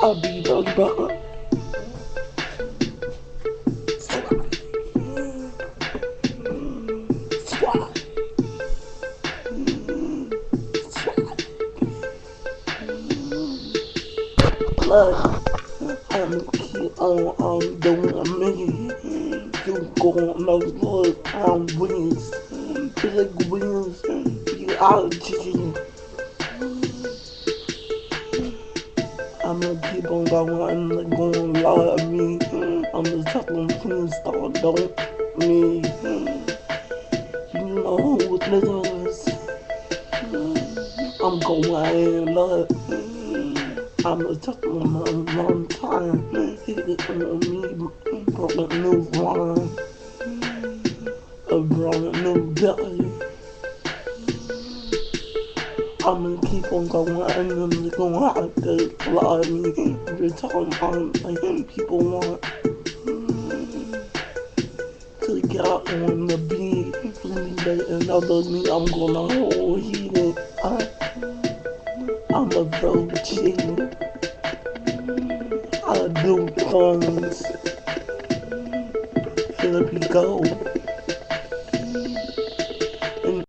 I'll be the brother. Swat. Blood. I'm keep on doing me. You gon' know what I'm wins. Big wins. Big allergy. I'ma keep on going, I'm not gonna lie to me. I'm just telling please stop, don't me. You know who it is. I'm going in love. I'm just telling them a long time. Hit it on me, brought a new rhyme. I brought a new day. I'ma keep on going and I'm gonna have to lie to me every time I'm like people want to get on the beat. Please another me, I'm gonna hold it. I'm a virgin. I do things. Here we go.